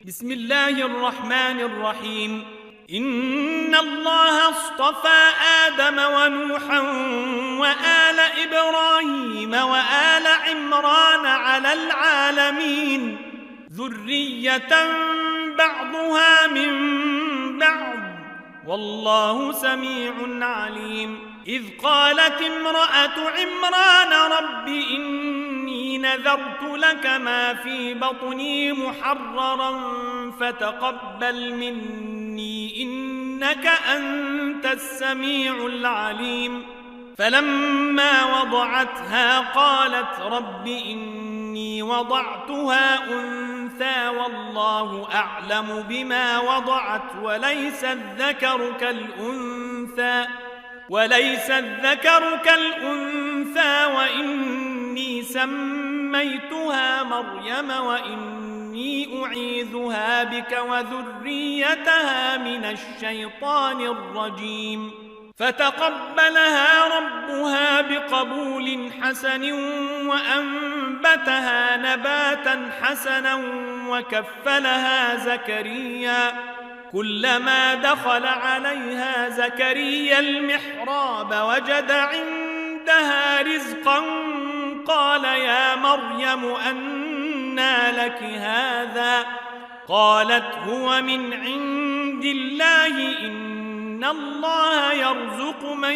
بسم الله الرحمن الرحيم. إن الله اصطفى آدم ونوحا وآل إبراهيم وآل عمران على العالمين ذرية بعضها من بعض والله سميع عليم. إذ قالت امرأة عمران رب إني نذرت لك ما في بطني محررا فتقبل مني إنك أنت السميع العليم. فلما وضعتها قالت رب إني وضعتها أنثى والله أعلم بما وضعت وليس الذكر كالأنثى وإني سميتها مريم وإني أعيذها بك وذريتها من الشيطان الرجيم. فتقبلها ربها بقبول حسن وأنبتها نباتا حسنا وكفلها زكريا. كلما دخل عليها زكريا المحراب وجد عندها رزقا قال يا مريم أنى لك هذا؟ قالت هو من عند الله إن الله يرزق من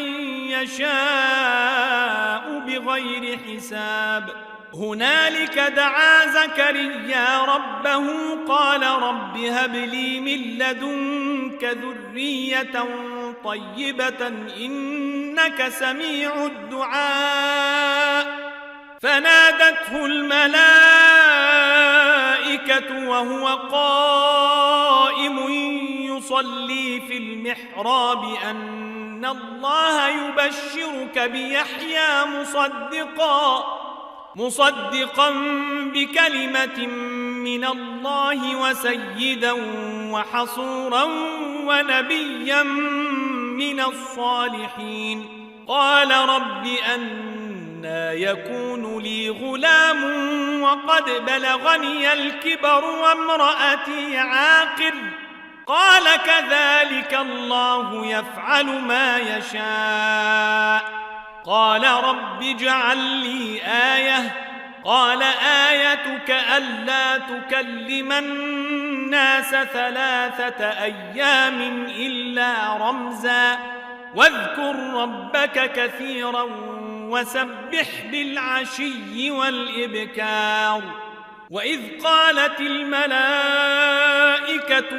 يشاء بغير حساب. هنالك دعا زكريا ربه قال رب هب لي من لدنك ذرية طيبة إنك سميع الدعاء. فنادته الملائكة وهو قائم يصلي في المحراب أن الله يبشرك بيحيى مصدقا بكلمة من الله وسيدا وحصورا ونبيا من الصالحين. قال رب أنى يكون لي غلام وقد بلغني الكبر وامرأتي عاقر؟ قال كذلك الله يفعل ما يشاء. قال رب اجعل لي آية. قال آيتك ألا تكلم الناس 3 أيام إلا رمزا واذكر ربك كثيرا وسبح بالعشي والإبكار. وإذ قالت الملائكة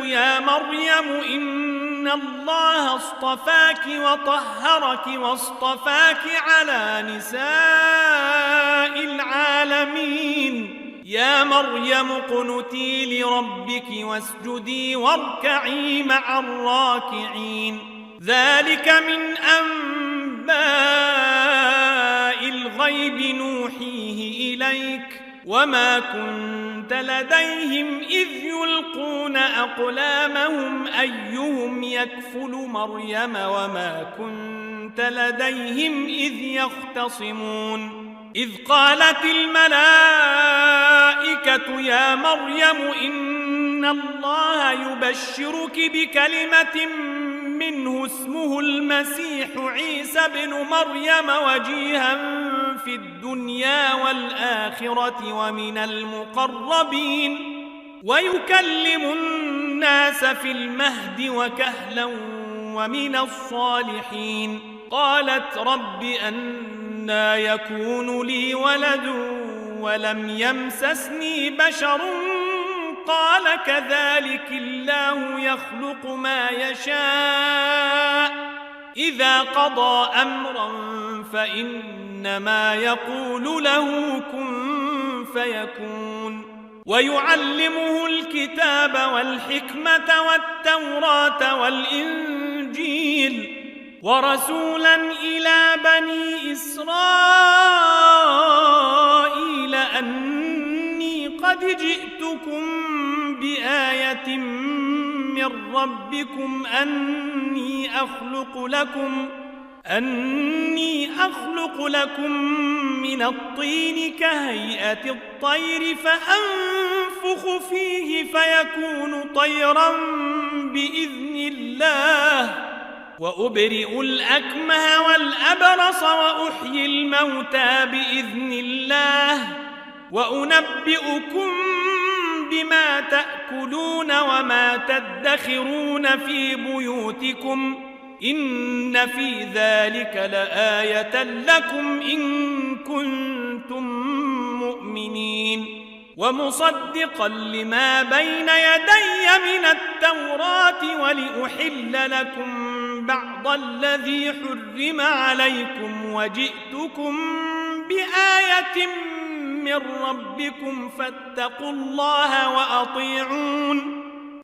يا مريم إن الله اصطفاك وطهرك واصطفاك على نساء العالمين. يا مريم اقنتي لربك واسجدي واركعي مع الراكعين. ذلك من أنباء الغيب نوحيه إليك وما كنت لديهم إذ يلقون أقلامهم أيهم يكفل مريم وما كنت لديهم إذ يختصمون. إذ قالت الملائكة يا مريم إن الله يبشرك بكلمة منه اسمه المسيح عيسى بن مريم وجيها في الدنيا والآخرة ومن المقربين ويكلم الناس في المهد وكهلا ومن الصالحين. قالت رب أنى يكون لي ولد ولم يمسسني بشر؟ قال كذلك الله يخلق ما يشاء إذا قضى أمرا فإنما يقول له كن فيكون. ويعلمه الكتاب والحكمة والتوراة والإنجيل ورسولا إلى بني إسرائيل أني قد جئتكم بآية من ربكم أني أخلق لكم من الطين كهيئة الطير فأنفخ فأنفخ فيه فيكون طيرا بإذن الله وأبرئ الأكمه والأبرص وأحيي الموتى بإذن الله وأنبئكم بما تأكلون وما تدخرون في بيوتكم إن في ذلك لآية لكم إن كنتم مؤمنين ومصدقا لما بين يدي من التوراة ولأحل لكم بعض الذي حرم عليكم وجئتكم بآية من ربكم فاتقوا الله وأطيعون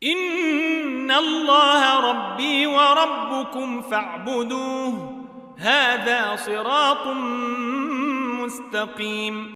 إن الله ربي وربكم فاعبدوه هذا صراط مستقيم